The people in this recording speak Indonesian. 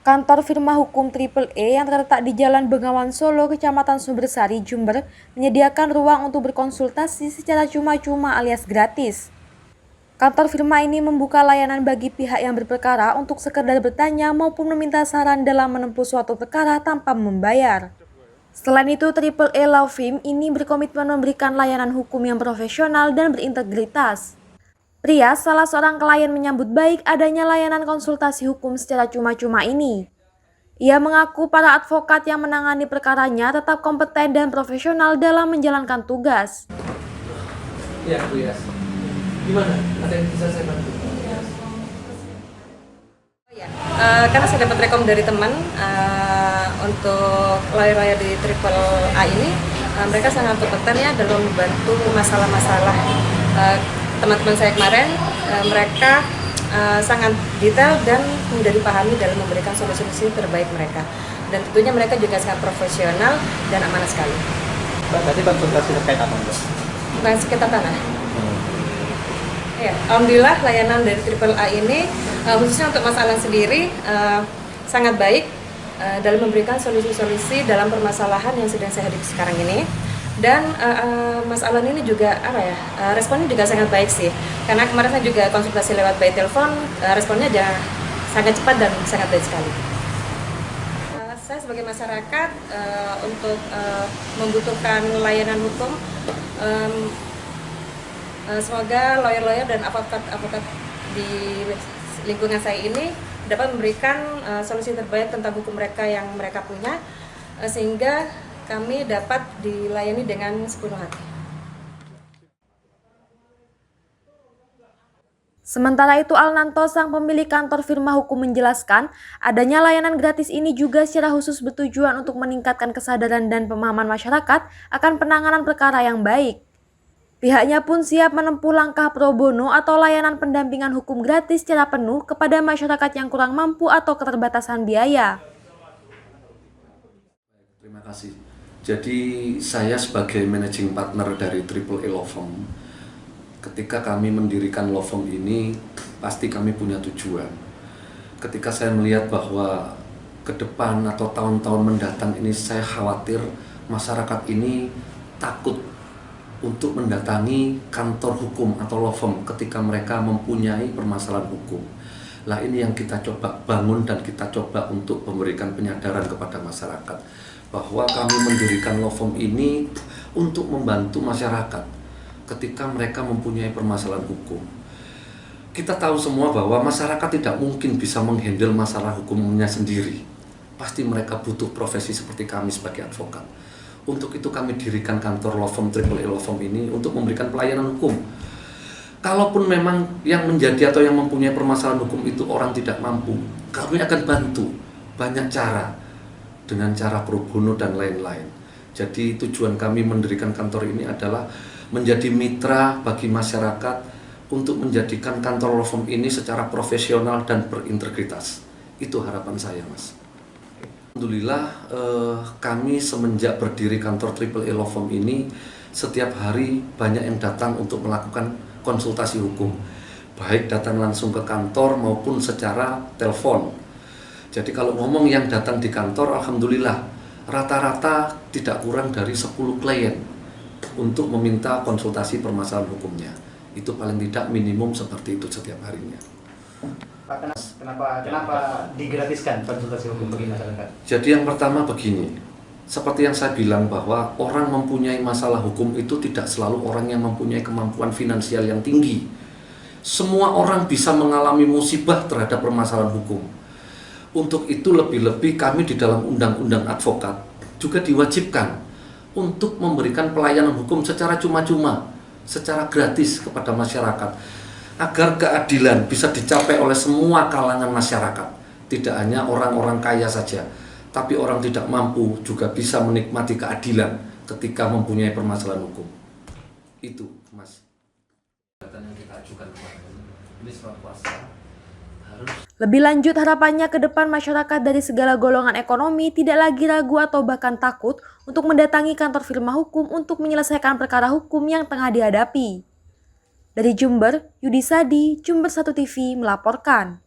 Kantor firma hukum Triple E yang terletak di Jalan Bengawan Solo, Kecamatan Sumbersari, Jember, menyediakan ruang untuk berkonsultasi secara cuma-cuma alias gratis. Kantor firma ini membuka layanan bagi pihak yang berperkara untuk sekedar bertanya maupun meminta saran dalam menempuh suatu perkara tanpa membayar. Selain itu, Triple E Law Firm ini berkomitmen memberikan layanan hukum yang profesional dan berintegritas. Pria, salah seorang klien, menyambut baik adanya layanan konsultasi hukum secara cuma-cuma ini. Ia mengaku para advokat yang menangani perkaranya tetap kompeten dan profesional dalam menjalankan tugas. Iya, Bu Yas. Gimana? Ada yang bisa saya bantu? Karena saya dapat rekom dari teman untuk lawyer-lawyer di Triple A ini, mereka sangat kompeten ya dalam membantu masalah-masalah teman-teman saya kemarin. Mereka sangat detail dan mudah dipahami dalam memberikan solusi-solusi terbaik mereka. Dan tentunya mereka juga sangat profesional dan amanah sekali. Mbak, tadi konsultasi terkait apa, Mbak? Bukan sekitar tanah. Ya, alhamdulillah layanan dari Triple A ini khususnya untuk Mas Alan sendiri sangat baik dalam memberikan solusi-solusi dalam permasalahan yang sedang saya hadapi sekarang ini. Dan Mas Alan ini juga responnya juga sangat baik sih, karena kemarin saya juga konsultasi lewat by telepon, responnya sangat cepat dan sangat baik sekali. Saya sebagai masyarakat untuk membutuhkan layanan hukum, semoga lawyer-lawyer dan advokat di lingkungan saya ini dapat memberikan solusi terbaik tentang hukum mereka yang mereka punya, sehingga kami dapat dilayani dengan sepenuh hati. Sementara itu, Alnanto, sang pemilik kantor firma hukum, menjelaskan adanya layanan gratis ini juga secara khusus bertujuan untuk meningkatkan kesadaran dan pemahaman masyarakat akan penanganan perkara yang baik. Pihaknya pun siap menempuh langkah pro bono atau layanan pendampingan hukum gratis secara penuh kepada masyarakat yang kurang mampu atau keterbatasan biaya. Terima kasih. Jadi saya sebagai managing partner dari Triple E Law Firm, ketika kami mendirikan law firm ini, pasti kami punya tujuan. Ketika saya melihat bahwa ke depan atau tahun-tahun mendatang ini, saya khawatir masyarakat ini takut untuk mendatangi kantor hukum atau law firm ketika mereka mempunyai permasalahan hukum. Lah, ini yang kita coba bangun dan kita coba untuk memberikan penyadaran kepada masyarakat bahwa kami mendirikan law firm ini untuk membantu masyarakat ketika mereka mempunyai permasalahan hukum. Kita tahu semua bahwa masyarakat tidak mungkin bisa menghandle masalah hukumnya sendiri. Pasti mereka butuh profesi seperti kami sebagai advokat. Untuk itu kami dirikan kantor law firm Triple E Law Firm ini untuk memberikan pelayanan hukum. Kalaupun memang yang menjadi atau yang mempunyai permasalahan hukum itu orang tidak mampu, kami akan bantu banyak cara, dengan cara pro bono dan lain-lain. Jadi tujuan kami mendirikan kantor ini adalah menjadi mitra bagi masyarakat untuk menjadikan kantor law firm ini secara profesional dan berintegritas. Itu harapan saya, Mas. Alhamdulillah kami semenjak berdiri kantor Triple E Law Firm ini, setiap hari banyak yang datang untuk melakukan konsultasi hukum, baik datang langsung ke kantor maupun secara telepon. Jadi kalau ngomong yang datang di kantor, alhamdulillah rata-rata tidak kurang dari 10 klien untuk meminta konsultasi permasalahan hukumnya. Itu paling tidak minimum seperti itu setiap harinya. Pak, kenapa digratiskan konsultasi hukum bagi masyarakat? Jadi yang pertama begini, seperti yang saya bilang bahwa orang mempunyai masalah hukum itu tidak selalu orang yang mempunyai kemampuan finansial yang tinggi. Semua orang bisa mengalami musibah terhadap permasalahan hukum. Untuk itu lebih-lebih kami di dalam undang-undang advokat juga diwajibkan untuk memberikan pelayanan hukum secara cuma-cuma, secara gratis kepada masyarakat, agar keadilan bisa dicapai oleh semua kalangan masyarakat. Tidak hanya orang-orang kaya saja, tapi orang tidak mampu juga bisa menikmati keadilan ketika mempunyai permasalahan hukum. Itu, Mas. Lebih lanjut, harapannya ke depan masyarakat dari segala golongan ekonomi tidak lagi ragu atau bahkan takut untuk mendatangi kantor firma hukum untuk menyelesaikan perkara hukum yang tengah dihadapi. Dari Jember, Yudi Sadi, Jember 1 TV melaporkan.